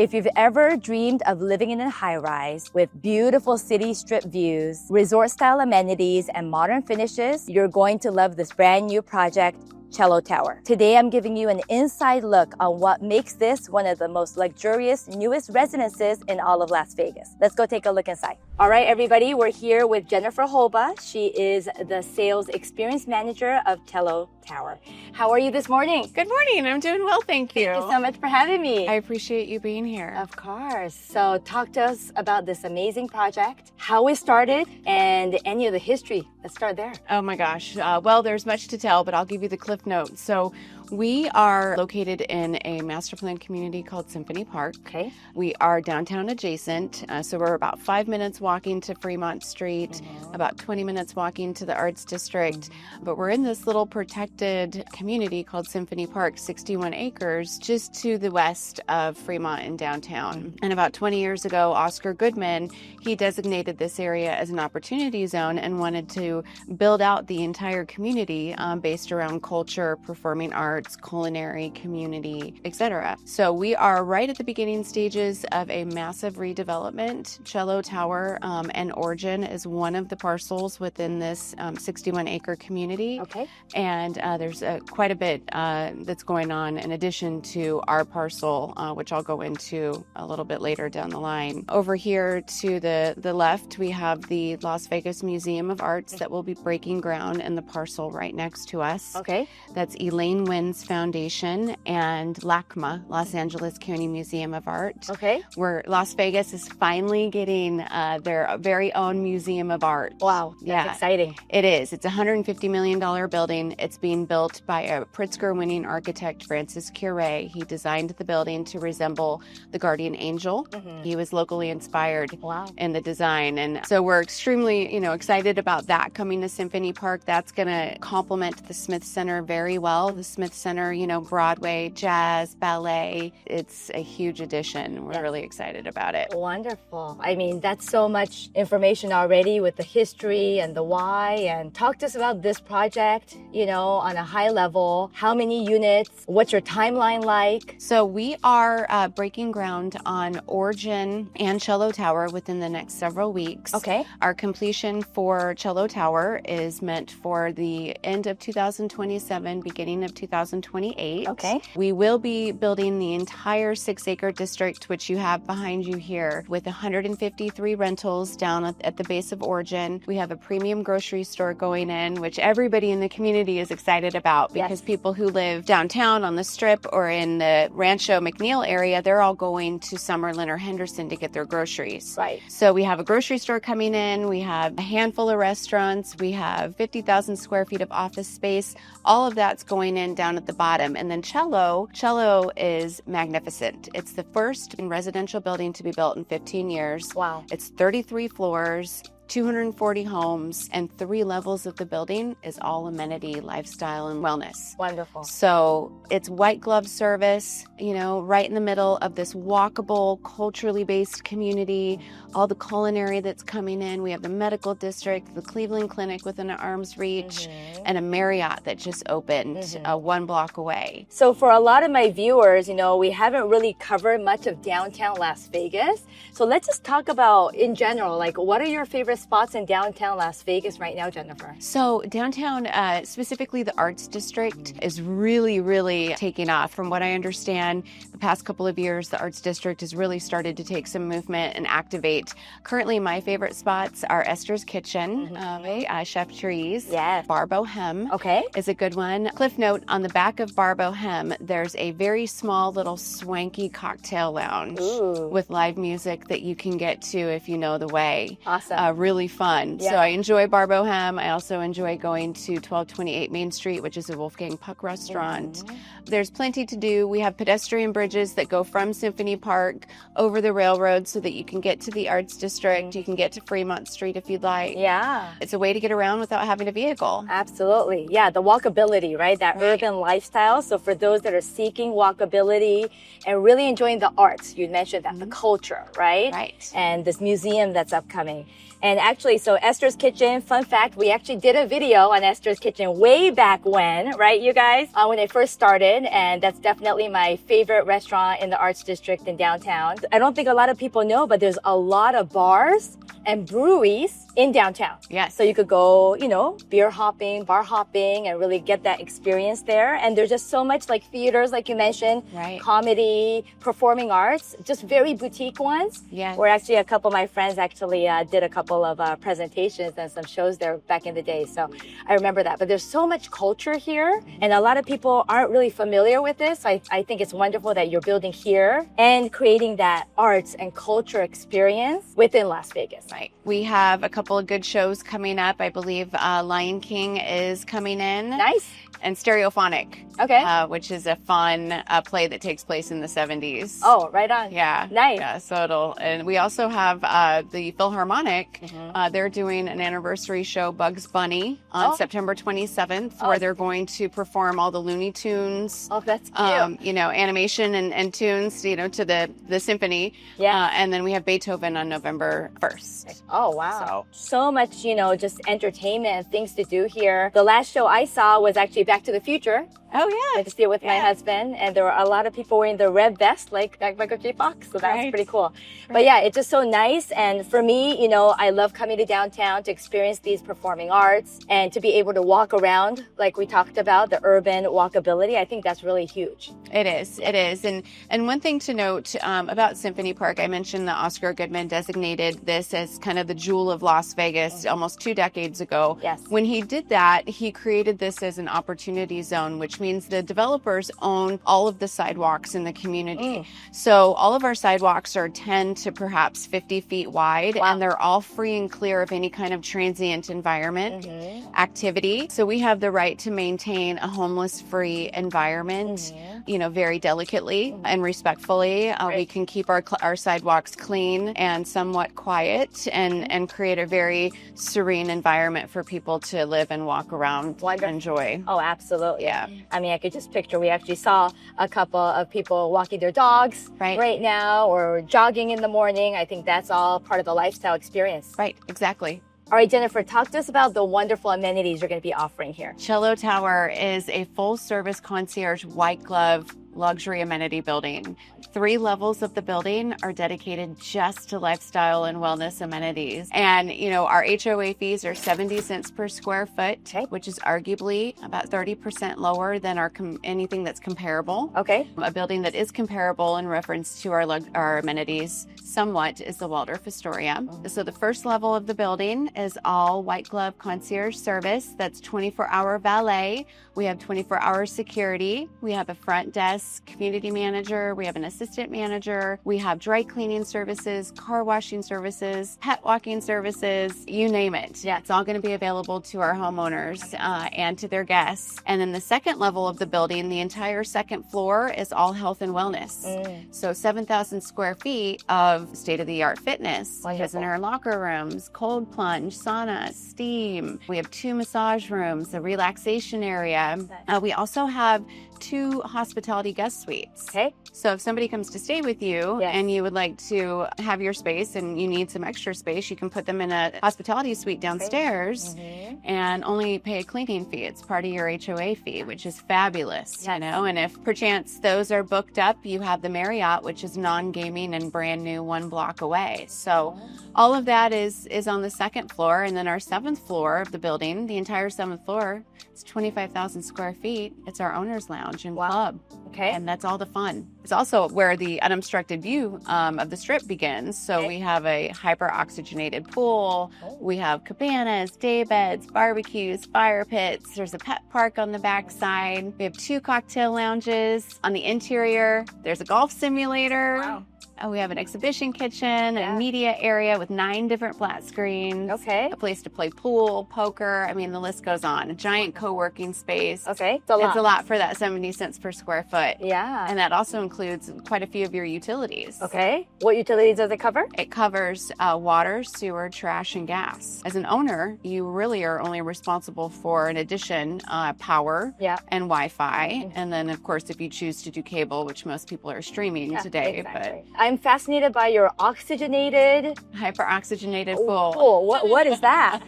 If you've ever dreamed of living in a high-rise with beautiful city strip views, resort-style amenities, and modern finishes, you're going to love this brand new project, Cello Tower. Today, I'm giving you an inside look on what makes this one of the most luxurious, newest residences in all of Las Vegas. Let's go take a look inside. All right, everybody, we're here with Jennifer Holba. She is the Sales Experience Manager of Cello Tower. How are you this morning? Good morning. I'm doing well, thank you. Thank you so much for having me. I appreciate you being here. Of course. So talk to us about this amazing project, how it started, and any of the history. Let's start there. Oh my gosh. Well, there's much to tell, but I'll give you the cliff notes. So we are located in a master plan community called Symphony Park. Okay. We are downtown adjacent. So we're about 5 minutes walking to Fremont Street, about 20 minutes walking to the Arts District. But we're in this little protected community called Symphony Park, 61 acres, just to the west of Fremont and downtown. And about 20 years ago, Oscar Goodman, he designated this area as an opportunity zone and wanted to build out the entire community based around culture, performing arts, culinary, community, etc. So we are right at the beginning stages of a massive redevelopment. Cello Tower and Origin is one of the parcels within this 61-acre community. Okay. And there's quite a bit that's going on in addition to our parcel, which I'll go into a little bit later down the line. Over here to the left, we have the Las Vegas Museum of Arts that will be breaking ground in the parcel right next to us. Okay. That's Elaine Wynn's Foundation and LACMA, Los Angeles County Museum of Art. Okay. Where Las Vegas is finally getting their very own Museum of Art. Wow. That's exciting. It is. It's a $150 million building. It's being built by a Pritzker-winning architect, Francis Curie. He designed the building to resemble the guardian angel. He was locally inspired in the design. And so we're extremely, excited about that coming to Symphony Park. That's going to complement the Smith Center very well. The Smith Center, Broadway, jazz, ballet. It's a huge addition. We're really excited about it. Wonderful. I mean, that's so much information already with the history and the why. And talk to us about this project, on a high level. How many units? What's your timeline like? So we are breaking ground on Origin and Cello Tower within the next several weeks. Okay. Our completion for Cello Tower is meant for the end of 2027, beginning of 2028. Okay. We will be building the entire 6-acre district, which you have behind you here, with 153 rentals down at the base of Origin. We have a premium grocery store going in, which everybody in the community is excited about because people who live downtown on the Strip or in the Rancho McNeil area, they're all going to Summerlin or Henderson to get their groceries. Right. So we have a grocery store coming in. We have a handful of restaurants. We have 50,000 square feet of office space. All of that's going in down at the bottom. And then Cello is magnificent. It's the first residential building to be built in 15 years. Wow. It's 33 floors, 240 homes, and 3 levels of the building is all amenity, lifestyle, and wellness. Wonderful. So it's white glove service, right in the middle of this walkable, culturally based community, all the culinary that's coming in. We have the medical district, the Cleveland Clinic within an arm's reach, and a Marriott that just opened 1 block away. So for a lot of my viewers, we haven't really covered much of downtown Las Vegas. So let's just talk about, in general, what are your favorite spots in downtown Las Vegas right now, Jennifer? So downtown, specifically the Arts District, is really, really taking off. From what I understand, the past couple of years, the Arts District has really started to take some movement and activate. Currently, my favorite spots are Esther's Kitchen, Chef Therese. Yes. Bar Bohem is a good one. Cliff note, on the back of Bar Bohem, there's a very small little swanky cocktail lounge with live music that you can get to if you know the way. Awesome. Really fun. Yeah. So I enjoy Bar Bohem. I also enjoy going to 1228 Main Street, which is a Wolfgang Puck restaurant. There's plenty to do. We have pedestrian bridges that go from Symphony Park over the railroad so that you can get to the Arts District. You can get to Fremont Street if you'd like. Yeah. It's a way to get around without having a vehicle. Absolutely. Yeah, the walkability, right? That urban lifestyle. So for those that are seeking walkability and really enjoying the arts, you mentioned that, the culture, right? Right. And this museum that's upcoming. And actually, so Esther's Kitchen, fun fact, we actually did a video on Esther's Kitchen way back when, right, you guys? When they first started, and that's definitely my favorite restaurant in the Arts District in downtown. I don't think a lot of people know, but there's a lot of bars and breweries in downtown. Yes. So you could go, you know, beer hopping, bar hopping, and really get that experience there. And there's just so much like theaters, like you mentioned, right. Comedy, performing arts, just very boutique ones. Yeah. Where actually a couple of my friends actually did a couple of presentations and some shows there back in the day. So I remember that. But there's so much culture here, and a lot of people aren't really familiar with this. I think it's wonderful that you're building here and creating that arts and culture experience within Las Vegas. Right. We have a couple of good shows coming up. I believe Lion King is coming in. Nice. And Stereophonic, okay, which is a fun play that takes place in the 70s. Oh, right on. Yeah. Nice. Yeah, so and we also have the Philharmonic. They're doing an anniversary show, Bugs Bunny, on September 27th, where they're going to perform all the Looney Tunes. Oh, that's cute. You know, animation and tunes, you know, to the symphony. Yeah. And then we have Beethoven on November 1st. Oh, wow. So much, you know, just entertainment and things to do here. The last show I saw was actually Back to the Future. Oh, yeah. I went to see it with my husband, and there were a lot of people wearing the red vest like Michael J. Fox, so that was pretty cool. But yeah, it's just so nice, and for me, you know, I love coming to downtown to experience these performing arts and to be able to walk around, like we talked about, the urban walkability. I think that's really huge. It is. And one thing to note about Symphony Park, I mentioned that Oscar Goodman designated this as kind of the jewel of Las Vegas almost 2 decades ago. Yes. When he did that, he created this as an opportunity zone, which means the developers own all of the sidewalks in the community. So all of our sidewalks are 10 to perhaps 50 feet wide, and they're all free and clear of any kind of transient environment activity. So we have the right to maintain a homeless-free environment, you know, very delicately and respectfully. We can keep our sidewalks clean and somewhat quiet and create a very serene environment for people to live and walk around and enjoy. Oh, absolutely. Yeah. I mean, I could just picture, we actually saw a couple of people walking their dogs right now, or jogging in the morning. I think that's all part of the lifestyle experience. Right, exactly. All right, Jennifer, talk to us about the wonderful amenities you're going to be offering here. Cello Tower is a full-service concierge white glove luxury amenity building. 3 levels of the building are dedicated just to lifestyle and wellness amenities. And, you know, our HOA fees are 70 cents per square foot, which is arguably about 30% lower than anything that's comparable. Okay. A building that is comparable in reference to our amenities somewhat is the Waldorf Astoria. So the first level of the building is all white glove concierge service. That's 24-hour valet. We have 24-hour security. We have a front desk community manager. We have an assistant manager. We have dry cleaning services, car washing services, pet walking services, you name it. Yeah, it's all going to be available to our homeowners and to their guests. And then the second level of the building, the entire second floor is all health and wellness. So 7,000 square feet of state-of-the-art fitness, prisoner locker rooms, cold plunge, sauna, steam. We have 2 massage rooms, a relaxation area. We also have 2 hospitality guest suites. Okay. So if somebody comes to stay with you and you would like to have your space and you need some extra space, you can put them in a hospitality suite downstairs and only pay a cleaning fee. It's part of your HOA fee, which is fabulous, you know. And if perchance those are booked up, you have the Marriott, which is non-gaming and brand new 1 block away. So all of that is on the second floor. And then our 7th floor of the building, the entire 7th floor, it's 25,000 square feet. It's our owner's lounge and club. Okay. And that's all the fun. It's also where the unobstructed view of the strip begins. So we have a hyper-oxygenated pool. We have cabanas, day beds, barbecues, fire pits. There's a pet park on the backside. We have 2 cocktail lounges. On the interior, there's a golf simulator. Wow. We have an exhibition kitchen, a media area with 9 different flat screens. Okay. A place to play pool, poker. I mean, the list goes on. A giant co-working space. Okay. It's a lot for that 70 cents per square foot. Yeah. And that also includes quite a few of your utilities. Okay. What utilities does it cover? It covers water, sewer, trash, and gas. As an owner, you really are only responsible for, in addition, power and Wi-Fi. And then, of course, if you choose to do cable, which most people are streaming today. Exactly. But I'm fascinated by your oxygenated... Hyper-oxygenated pool. What is that?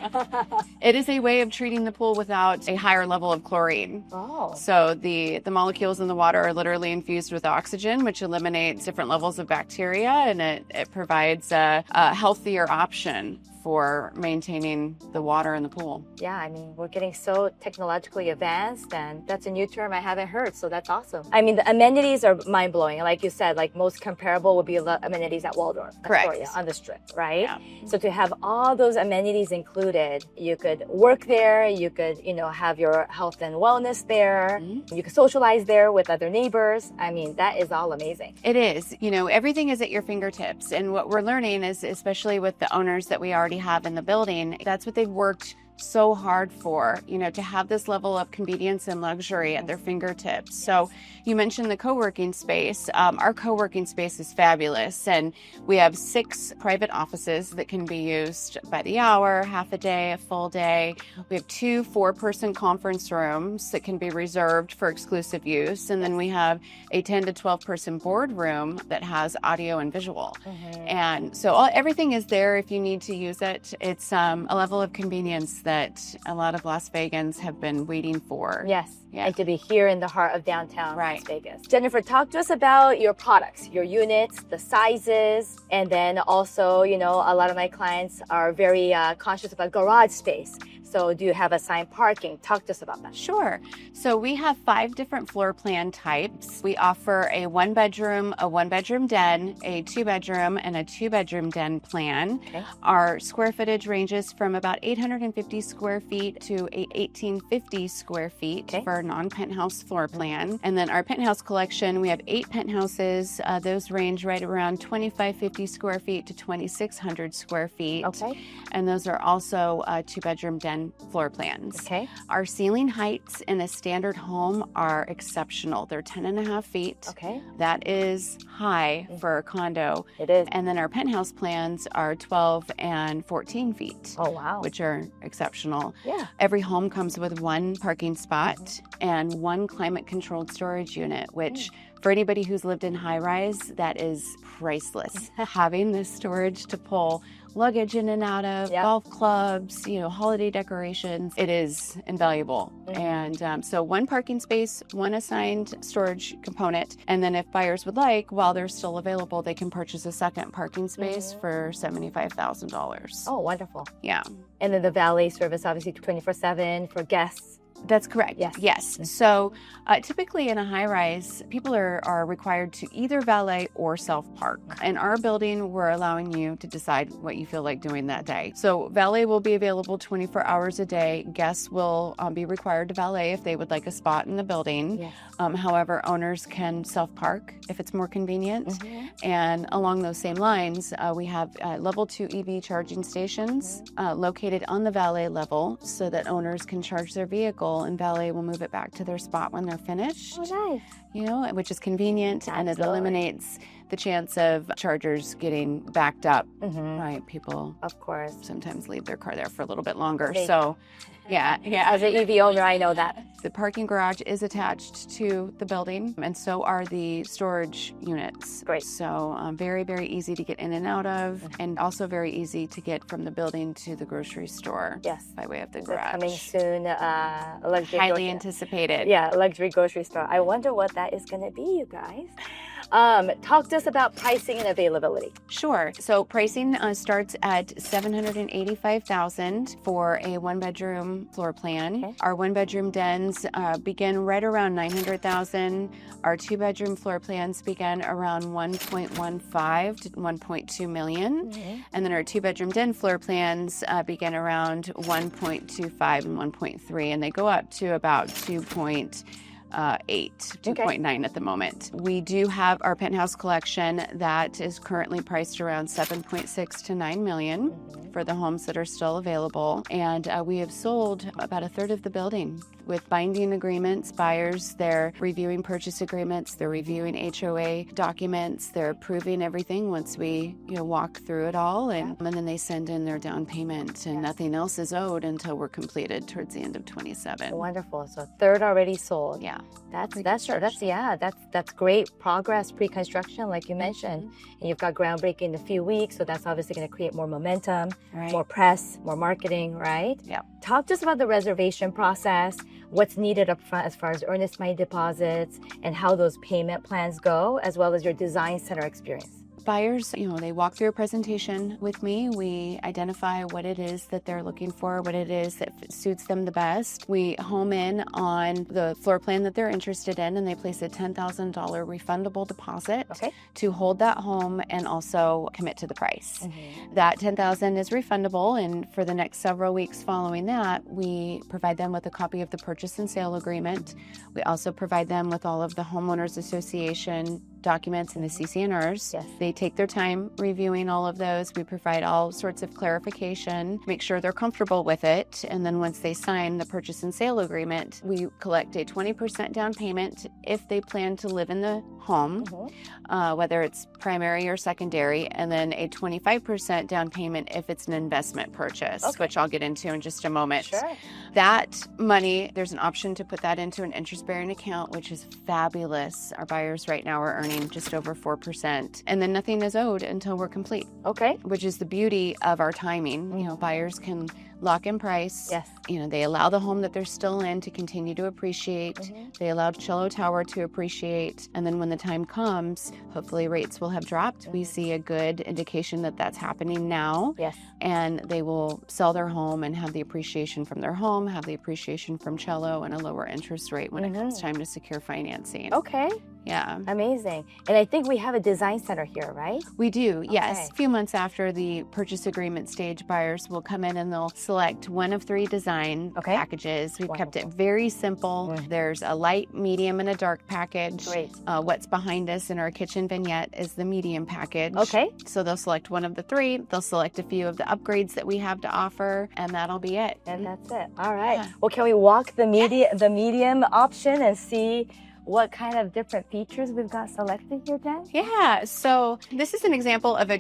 It is a way of treating the pool without a higher level of chlorine. Oh. So the molecules in the water are literally infused with oxygen, which eliminates different levels of bacteria, and it provides a healthier option for maintaining the water in the pool. Yeah, I mean, we're getting so technologically advanced, and that's a new term I haven't heard, so that's awesome. I mean, the amenities are mind-blowing. Like you said, like most comparable would be amenities at Waldorf, correct, Astoria, on the Strip, right? Yeah. So to have all those amenities included, you could work there, you could, have your health and wellness there, you could socialize there with other neighbors. I mean, that is all amazing. It is. Everything is at your fingertips, and what we're learning is, especially with the owners that we already have in the building, that's what they've worked so hard for, to have this level of convenience and luxury at their fingertips. So you mentioned the co-working space. Our co-working space is fabulous, and we have 6 private offices that can be used by the hour, half a day, a full day. We have 2 4-person conference rooms that can be reserved for exclusive use, and then we have a 10 to 12-person boardroom that has audio and visual. And so everything is there if you need to use it. It's a level of convenience that a lot of Las Vegans have been waiting for. Yes, and to be here in the heart of downtown Las Vegas. Jennifer, talk to us about your products, your units, the sizes, and then also, a lot of my clients are very conscious about garage space. So do you have assigned parking? Talk to us about that. Sure. So we have 5 different floor plan types. We offer a 1-bedroom, a 1-bedroom den, a 2-bedroom, and a 2-bedroom den plan. Okay. Our square footage ranges from about 850 square feet to 1850 square feet for a non-penthouse floor plan. And then our penthouse collection, we have 8 penthouses. Those range right around 2550 square feet to 2600 square feet. Okay. And those are also 2-bedroom den floor plans. Okay. Our ceiling heights in a standard home are exceptional. They're 10.5 feet. Okay. That is high for a condo. It is. And then our penthouse plans are 12 and 14 feet. Oh, wow. Which are exceptional. Yeah. Every home comes with 1 parking spot and 1 climate-controlled storage unit, which for anybody who's lived in high-rise, that is priceless. Having this storage to pull luggage in and out of, golf clubs, holiday decorations, it is invaluable. And so 1 parking space, 1 assigned storage component, and then if buyers would like, while they're still available, they can purchase a 2nd parking space for $75,000. Oh, wonderful. Yeah. And then the valet service, obviously 24/7 for guests. That's correct. Yes. So typically in a high-rise, people are required to either valet or self-park. In our building, we're allowing you to decide what you feel like doing that day. So valet will be available 24 hours a day. Guests will be required to valet if they would like a spot in the building. Yes. However, owners can self-park if it's more convenient. And along those same lines, we have level 2 EV charging stations located on the valet level so that owners can charge their vehicle and valet will move it back to their spot when they're finished. Oh, nice. Which is convenient. And it eliminates the chance of chargers getting backed up. Right? People, of course, sometimes leave their car there for a little bit longer. Yeah, as an EV owner, I know that. The parking garage is attached to the building, and so are the storage units. Great. So very, very easy to get in and out of, and also very easy to get from the building to the grocery store. Yes. By way of the garage. Coming soon, a luxury highly anticipated. Yeah, a luxury grocery store. I wonder what that is going to be, you guys. Talk to us about pricing and availability. Sure. So pricing starts at $785,000 for a 1-bedroom floor plan. Okay. Our 1-bedroom dens begin right around $900,000. Our 2-bedroom floor plans begin around $1.15 to $1.2 million. And then our 2-bedroom den floor plans begin around $1.25 and $1.3, and they go up to about 2.9 at the moment. We do have our penthouse collection that is currently priced around $7.6 to $9 million for the homes that are still available. And we have sold about 1/3 of the building with binding agreements. Buyers, they're reviewing purchase agreements, they're reviewing HOA documents, they're approving everything once we walk through it all, and then they send in their down payment, and nothing else is owed until we're completed towards the end of 27. Wonderful. So third already sold. Yeah. That's great progress pre-construction, like you mentioned. And you've got groundbreaking in a few weeks, so that's obviously going to create more momentum, more press, more marketing, right? Yeah. Talk to us about the reservation process, what's needed up front as far as earnest money deposits, and how those payment plans go, as well as your design center experience. Buyers, they walk through a presentation with me. We identify what it is that they're looking for, what it is that suits them the best. We home in on the floor plan that they're interested in, and they place a $10,000 refundable deposit to hold that home and also commit to the price. That $10,000 is refundable, and for the next several weeks following that, we provide them with a copy of the purchase and sale agreement. We also provide them with all of the homeowners association documents and the CC&Rs. Yes. They take their time reviewing all of those. We provide all sorts of clarification, make sure they're comfortable with it. And then once they sign the purchase and sale agreement, we collect a 20% down payment if they plan to live in the home, whether it's primary or secondary, and then a 25% down payment if it's an investment purchase, which I'll get into in just a moment. Sure. That money, there's an option to put that into an interest-bearing account, which is fabulous. Our buyers right now are earning just over 4%. And then nothing is owed until we're complete. Okay. Which is the beauty of our timing. Buyers can lock in price. Yes. They allow the home that they're still in to continue to appreciate. They allow Cello Tower to appreciate. And then when the time comes, hopefully rates will have dropped. We see a good indication that that's happening now. Yes. And they will sell their home and have the appreciation from their home, have the appreciation from Cello, and a lower interest rate when it comes time to secure financing. Okay. Yeah. Amazing. And I think we have a design center here, right? We do, yes. A few months after the purchase agreement stage, buyers will come in and they'll select one of 3 design packages. We've kept it very simple. There's a light, medium, and a dark package. Great. What's behind us in our kitchen vignette is the medium package. Okay. So they'll select one of the 3. They'll select a few of the upgrades that we have to offer, and that'll be it. And that's it. All right. Yeah. Well, can we walk the medium option and see what kind of different features we've got selected here, Jen? Yeah, so this is an example of a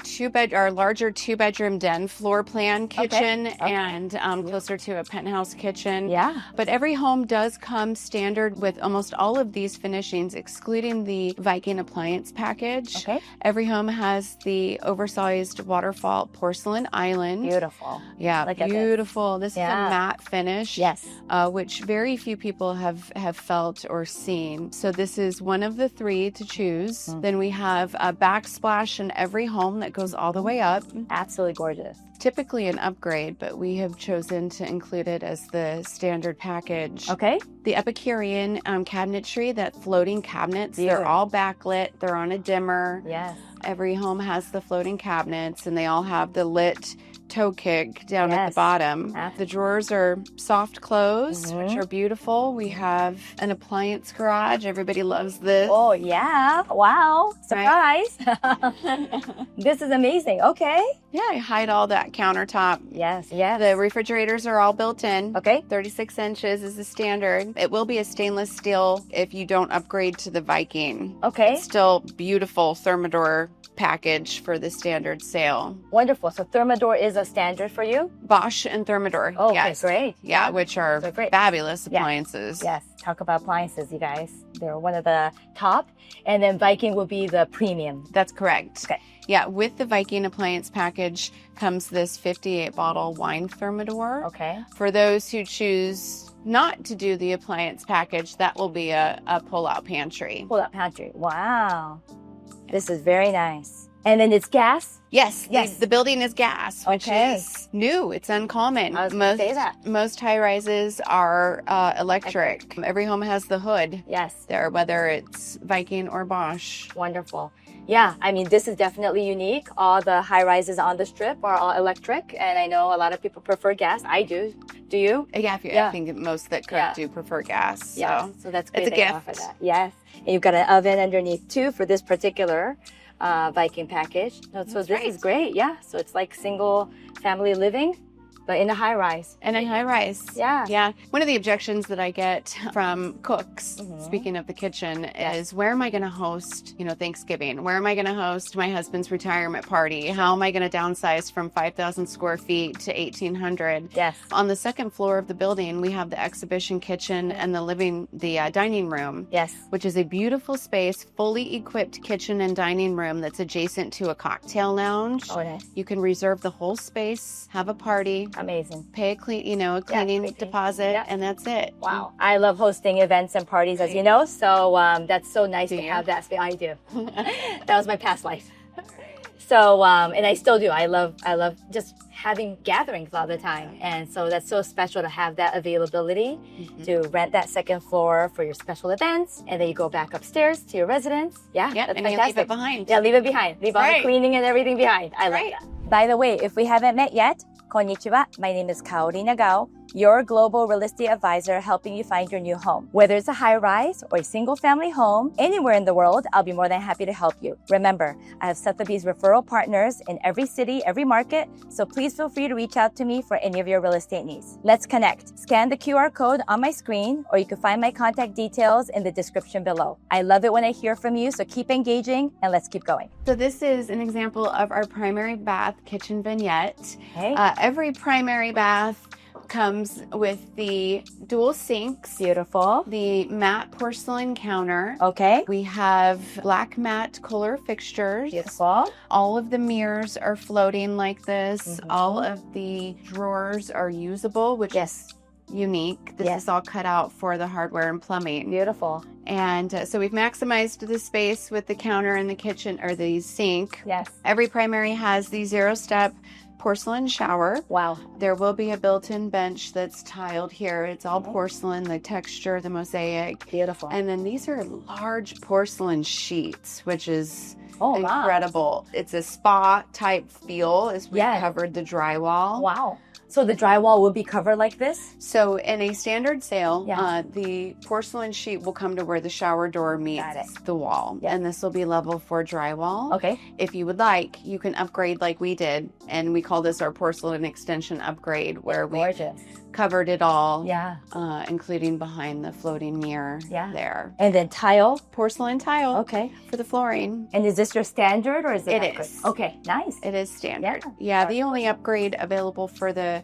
larger 2-bedroom den floor plan kitchen and closer to a penthouse kitchen. Yeah. But every home does come standard with almost all of these finishings, excluding the Viking appliance package. Okay. Every home has the oversized waterfall porcelain island. Beautiful. Yeah, Look beautiful. This is a matte finish. Yes. Which very few people have felt or seen. So this is one of the 3 to choose. Then we have a backsplash in every home that goes all the way up. Absolutely gorgeous. Typically an upgrade, but we have chosen to include it as the standard package. Okay. The Epicurean cabinetry, that floating cabinets, they're all backlit. They're on a dimmer. Yes. Every home has the floating cabinets, and they all have the lit toe kick down at the bottom. The drawers are soft close, which are beautiful. We have an appliance garage. Everybody loves this. Oh, yeah. Wow. Surprise. Right. This is amazing. Okay. Yeah, I hide all that countertop. Yes, yes. The refrigerators are all built in. Okay. 36 inches is the standard. It will be a stainless steel if you don't upgrade to the Viking. Okay. It's still beautiful Thermador package for the standard sale. Wonderful. So Thermador is a standard for you? Bosch and Thermador. Oh, yes. Okay, great. Yeah, which are fabulous appliances. Yes. Talk about appliances, you guys. They're one of the top. And then Viking will be the premium. That's correct. Okay. Yeah, with the Viking appliance package comes this 58 bottle wine Thermador. Okay. For those who choose not to do the appliance package, that will be a pull-out pantry. Pull-out pantry. Wow. This is very nice. And then it's gas? Yes. The building is gas, which is new. It's uncommon. I was going to say that. Most high-rises are electric. Every home has the hood. Yes. There, whether it's Viking or Bosch. Wonderful. Yeah, I mean, this is definitely unique. All the high-rises on the strip are all electric, and I know a lot of people prefer gas. I do. Do you? Yeah, I think most that cook do prefer gas. So. Yeah, so that's great. It's a gift. Offer that. Yes, and you've got an oven underneath too for this particular Viking package. So this is great. Yeah, so it's like single family living. But in a high rise. And a high rise. Yeah. Yeah. One of the objections that I get from cooks, speaking of the kitchen, is where am I going to host, Thanksgiving? Where am I going to host my husband's retirement party? How am I going to downsize from 5,000 square feet to 1,800? Yes. On the second floor of the building, we have the exhibition kitchen and the dining room. Yes. Which is a beautiful space, fully equipped kitchen and dining room that's adjacent to a cocktail lounge. Oh, nice. You can reserve the whole space, have a party. Amazing. Pay a cleaning deposit, and that's it. Wow. I love hosting events and parties, as you know, so that's so nice to have that space. I do. That was my past life. So, and I still do. I love just having gatherings all the time. And so that's so special to have that availability to rent that second floor for your special events. And then you go back upstairs to your residence. Yeah, that's and fantastic. You leave it behind. Yeah, leave it behind. Leave all the cleaning and everything behind. I like that. By the way, if we haven't met yet, konnichiwa. My name is Kaori Nagao, your global real estate advisor helping you find your new home. Whether it's a high-rise or a single-family home, anywhere in the world, I'll be more than happy to help you. Remember, I have Sotheby's referral partners in every city, every market, so please feel free to reach out to me for any of your real estate needs. Let's connect. Scan the QR code on my screen, or you can find my contact details in the description below. I love it when I hear from you, so keep engaging and let's keep going. So this is an example of our primary bath kitchen vignette. Okay. Every primary bath comes with the dual sinks. Beautiful. The matte porcelain counter. Okay. We have black matte Kohler fixtures. Beautiful. All of the mirrors are floating like this. All of the drawers are usable, which is unique. This is all cut out for the hardware and plumbing. Beautiful. And so we've maximized the space with the counter in the kitchen, or the sink. Yes. Every primary has the 0-step porcelain shower. Wow. There will be a built-in bench that's tiled here. It's all porcelain, the texture, the mosaic. Beautiful. And then these are large porcelain sheets, which is Wow. incredible. It's a spa type feel as we covered the drywall. Wow. So the drywall will be covered like this? So in a standard sale, the porcelain sheet will come to where the shower door meets the wall. And this will be level 4 drywall. Okay. If you would like, you can upgrade like we did. And we call this our porcelain extension upgrade, where we covered it all, including behind the floating mirror there. And then tile? Porcelain tile. Okay. For the flooring. And is this your standard, or is it? It is. Okay, nice. It is standard. Yeah, the only upgrade available for the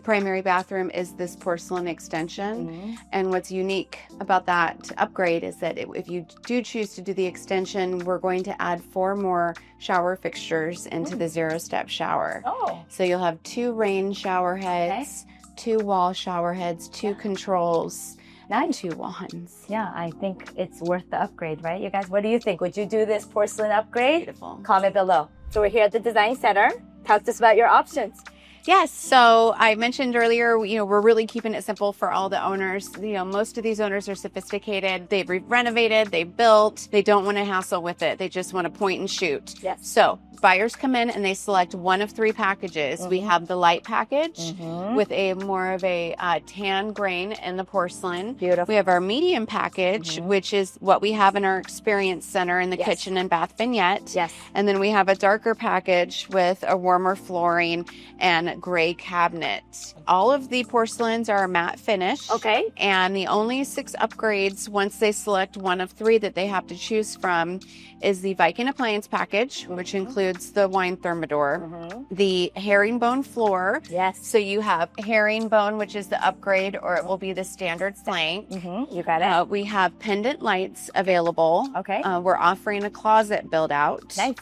primary bathroom is this porcelain extension. And what's unique about that upgrade is that if you do choose to do the extension, we're going to add 4 more shower fixtures into the 0-step shower. Oh. So you'll have 2 rain shower heads, 2 wall shower heads, 2 controls, and 2 wands. Yeah, I think it's worth the upgrade, right? You guys, what do you think? Would you do this porcelain upgrade? Beautiful. Comment below. So we're here at the Design Center. Talk to us about your options. Yes, so I mentioned earlier, we're really keeping it simple for all the owners. Most of these owners are sophisticated. They've renovated, they've built, they don't want to hassle with it. They just want to point and shoot. Yes. So buyers come in and they select one of 3 packages. We have the light package with more of a tan grain in the porcelain. Beautiful. We have our medium package, which is what we have in our experience center in the kitchen and bath vignette. Yes. And then we have a darker package with a warmer flooring and gray cabinet. All of the porcelains are matte finish. Okay. And the only 6 upgrades, once they select one of 3 that they have to choose from, is the Viking appliance package, which includes the wine thermidor, the herringbone floor. Yes. So you have herringbone, which is the upgrade, or it will be the standard plank. You got it. We have pendant lights available. Okay. We're offering a closet build out. Nice.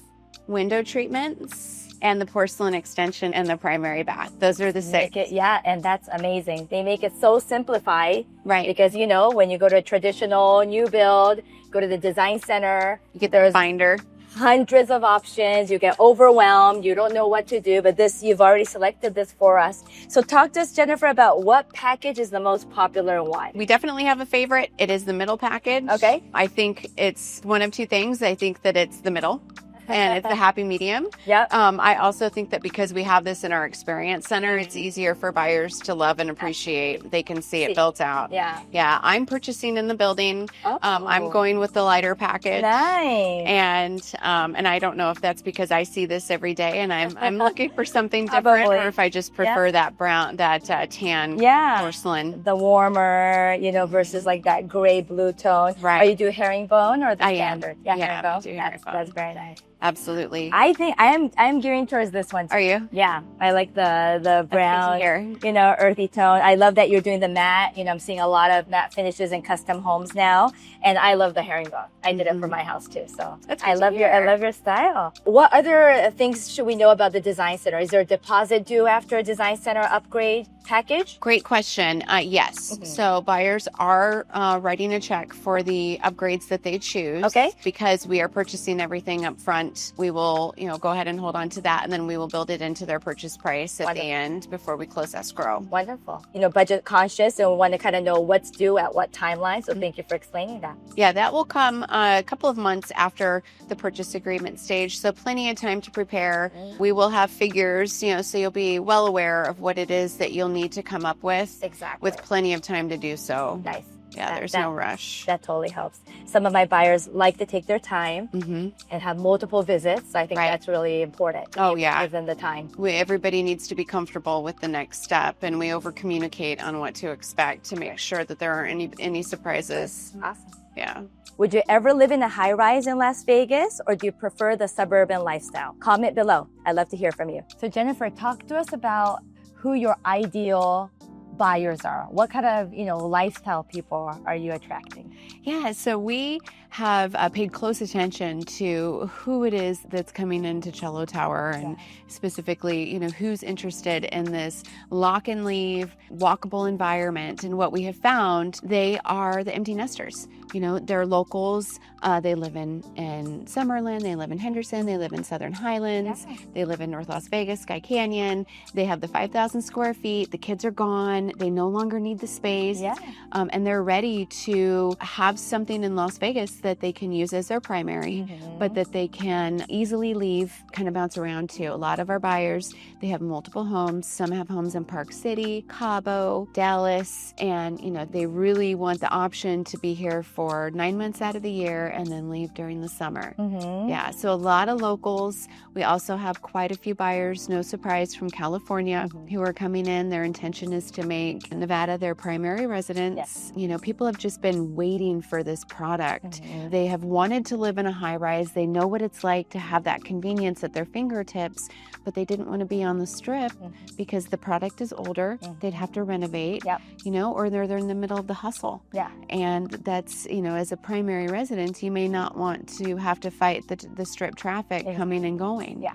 Window treatments, and the porcelain extension and the primary bath. Those are the 6. And that's amazing. They make it so simplified. Right. Because, when you go to a traditional new build, go to the Design Center, you get the binder. Hundreds of options. You get overwhelmed. You don't know what to do, but you've already selected this for us. So talk to us, Jennifer, about what package is the most popular and why. We definitely have a favorite. It is the middle package. Okay. I think it's one of 2 things. I think that it's the middle. and it's a happy medium. Yep. I also think that because we have this in our experience center, it's easier for buyers to love and appreciate. They can see it built out. Yeah. Yeah, I'm purchasing in the building. Oh. I'm going with the lighter package. Nice. And I don't know if that's because I see this every day and I'm looking for something different, Probably. or if I just prefer that brown, that tan porcelain. The warmer, versus like that gray blue tone. Right. Are you do herringbone or the I standard? am. Yeah, I herringbone. do herringbone. That's very nice. Absolutely. I think I am gearing towards this one too. Are you? Yeah, I like the brown, here. earthy tone. I love that you're doing the matte. I'm seeing a lot of matte finishes in custom homes now, and I love the herringbone. I did it for my house too, so I love your style. What other things should we know about the design center? Is there a deposit due after a design center upgrade package? Great question. Yes. So buyers are writing a check for the upgrades that they choose. Okay. Because we are purchasing everything up front. We will, go ahead and hold on to that, and then we will build it into their purchase price at the end before we close escrow. Wonderful. Budget conscious and want to kind of know what's due at what timeline. So thank you for explaining that. Yeah, that will come a couple of months after the purchase agreement stage. So plenty of time to prepare. We will have figures, so you'll be well aware of what it is that you'll need to come up with. Exactly. With plenty of time to do so. Nice. Yeah, there's no rush. That totally helps. Some of my buyers like to take their time and have multiple visits. So I think that's really important. Oh, yeah. Give them the time. Everybody needs to be comfortable with the next step, and we over-communicate on what to expect to make sure that there aren't any surprises. Awesome. Yeah. Would you ever live in a high-rise in Las Vegas, or do you prefer the suburban lifestyle? Comment below. I'd love to hear from you. So Jennifer, talk to us about who your ideal buyers are. What kind of, lifestyle people are you attracting? Yeah, so we have paid close attention to who it is that's coming into Cello Tower, and specifically, who's interested in this lock and leave, walkable environment. And what we have found, they are the empty nesters. They're locals. They live in Summerlin, they live in Henderson, they live in Southern Highlands, they live in North Las Vegas, Sky Canyon. They have the 5,000 square feet. The kids are gone. They no longer need the space. And they're ready to have something in Las Vegas that they can use as their primary, but that they can easily leave, kind of bounce around to. A lot of our buyers, they have multiple homes. Some have homes in Park City, Cabo, Dallas, and they really want the option to be here for 9 months out of the year and then leave during the summer. Yeah, so a lot of locals. We also have quite a few buyers, no surprise, from California who are coming in. Their intention is to make Nevada their primary residence. People have just been waiting for this product. They have wanted to live in a high rise. They know what it's like to have that convenience at their fingertips, but they didn't want to be on the strip because the product is older. They'd have to renovate, or they're in the middle of the hustle. And that's, as a primary residence, you may not want to have to fight the strip traffic coming and going.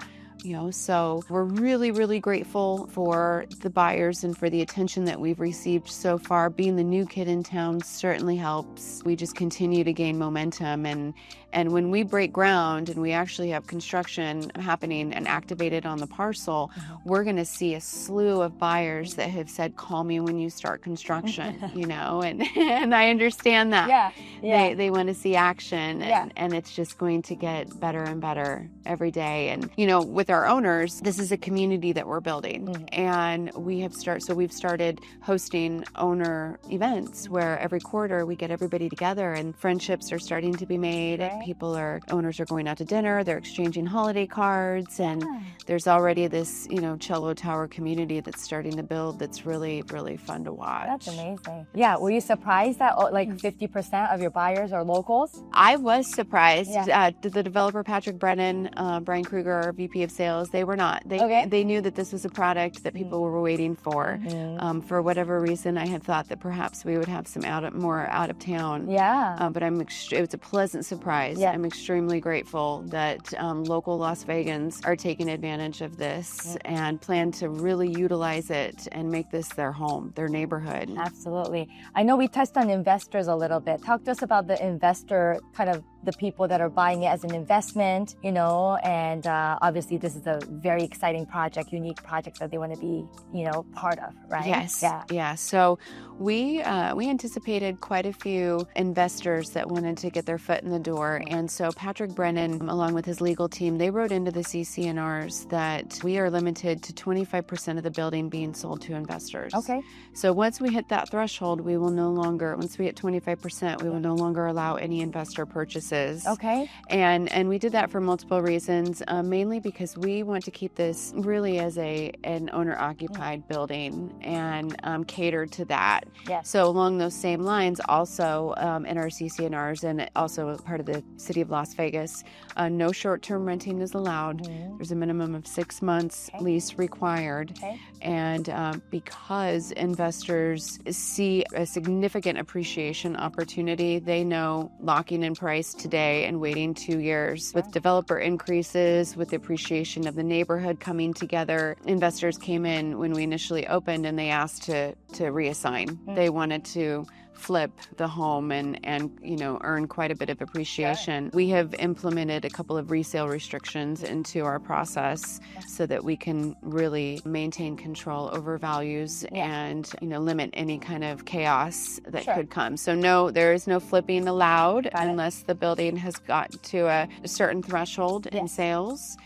So we're really, really grateful for the buyers and for the attention that we've received so far. Being the new kid in town certainly helps. We just continue to gain momentum, and when we break ground and we actually have construction happening and activated on the parcel, we're going to see a slew of buyers that have said, call me when you start construction, and I understand that. They want to see action, and it's just going to get better and better every day. And, with our owners, this is a community that we're building, and we've started hosting owner events where every quarter we get everybody together and friendships are starting to be made. Owners are going out to dinner, they're exchanging holiday cards, and there's already this, Cello Tower community that's starting to build that's really, really fun to watch. That's amazing. Yeah, were you surprised that 50% of your buyers are locals? I was surprised. The developer, Patrick Brennan, Brian Kruger, our VP of sales, they were not. They knew that this was a product that people were waiting for. For whatever reason, I had thought that perhaps we would have some more out of town. But it was a pleasant surprise. I'm extremely grateful that local Las Vegans are taking advantage of this and plan to really utilize it and make this their home, their neighborhood. Absolutely. I know we touched on investors a little bit. Talk to us about the investor kind of the people that are buying it as an investment, you know, and obviously this is a very exciting project, unique project that they want to be, you know, part of, right? Yes. Yeah. Yeah. So we anticipated quite a few investors that wanted to get their foot in the door. And so Patrick Brennan, along with his legal team, they wrote into the CCNRs that we are limited to 25% of the building being sold to investors. Okay. So once we hit that threshold, we will no longer, once we hit 25%, we will no longer allow any investor purchases. Okay. And we did that for multiple reasons, mainly because we want to keep this really as an owner-occupied building and cater to that. Yes. So along those same lines, also in our CCNRs and also part of the city of Las Vegas, no short-term renting is allowed. There's a minimum of 6 months lease required. And because investors see a significant appreciation opportunity, they know locking in price today and waiting 2 years with developer increases, with the appreciation of the neighborhood coming together. Investors came in when we initially opened and they asked to reassign. They wanted to flip the home and you know, earn quite a bit of appreciation. We have implemented a couple of resale restrictions into our process so that we can really maintain control over values and, you know, limit any kind of chaos that could come. So no, there is no flipping allowed unless the building has got to a certain threshold in sales.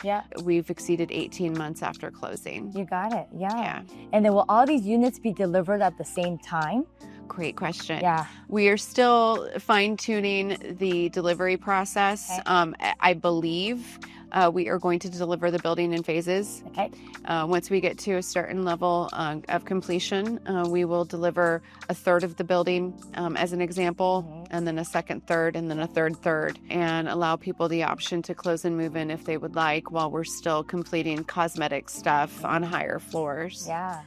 We've exceeded 18 months after closing. You got it. Yeah. And then will all these units be delivered at the same time? Great question. Yeah. We are still fine-tuning the delivery process. I believe we are going to deliver the building in phases. Okay. Once we get to a certain level of completion, we will deliver a third of the building as an example, and then a second third, and then a third, and allow people the option to close and move in if they would like while we're still completing cosmetic stuff on higher floors. Yeah.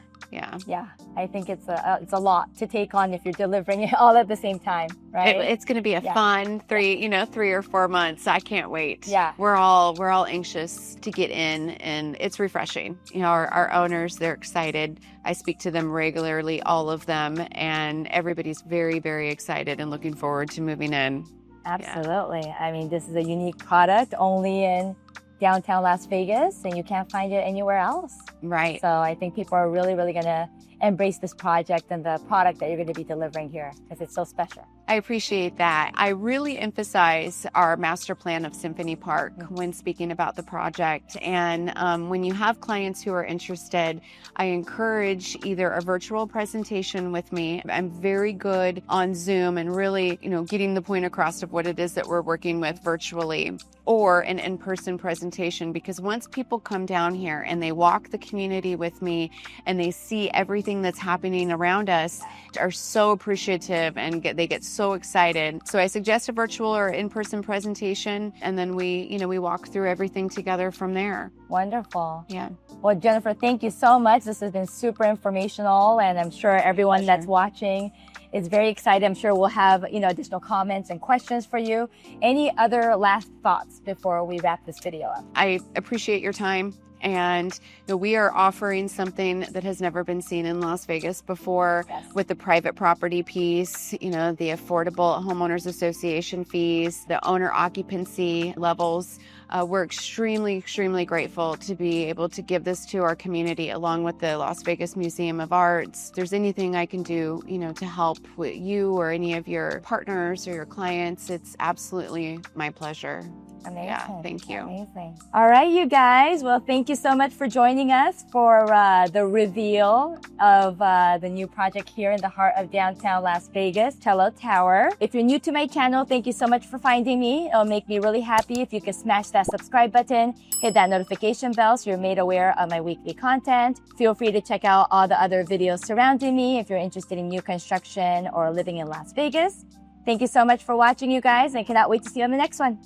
Yeah. I think it's a lot to take on if you're delivering it all at the same time, right? It's going to be a fun 3 or 4 months. I can't wait. Yeah. We're all anxious to get in, and it's refreshing. You know, our owners, they're excited. I speak to them regularly, all of them, and everybody's very, very excited and looking forward to moving in. Absolutely. I mean, this is a unique product only in downtown Las Vegas, and you can't find it anywhere else. Right. So I think people are really, really going to embrace this project and the product that you're going to be delivering here because it's so special. I appreciate that. I really emphasize our master plan of Symphony Park when speaking about the project. And when you have clients who are interested, I encourage either a virtual presentation with me. I'm very good on Zoom and really, you know, getting the point across of what it is that we're working with virtually, or an in-person presentation, because once people come down here and they walk the community with me and they see everything that's happening around us, are so appreciative and they get so excited. So I suggest a virtual or in-person presentation, and then we walk through everything together from there. Wonderful. Yeah. Well, Jennifer, thank you so much. This has been super informational, and I'm sure everyone that's watching is very excited. I'm sure we'll have, you know, additional comments and questions for you. Any other last thoughts before we wrap this video up? I appreciate your time. And you know, we are offering something that has never been seen in Las Vegas before with the private property piece, you know, the affordable homeowners association fees, the owner occupancy levels. We're extremely, extremely grateful to be able to give this to our community along with the Las Vegas Museum of Arts. If there's anything I can do, you know, to help with you or any of your partners or your clients, it's absolutely my pleasure. Amazing. Yeah, thank you. Amazing. All right, you guys. Well, thank you so much for joining us for the reveal of the new project here in the heart of downtown Las Vegas, Cello Tower. If you're new to my channel, thank you so much for finding me. It'll make me really happy if you can smash that subscribe button, hit that notification bell so you're made aware of my weekly content. Feel free to check out all the other videos surrounding me if you're interested in new construction or living in Las Vegas. Thank you so much for watching, you guys, and cannot wait to see you on the next one.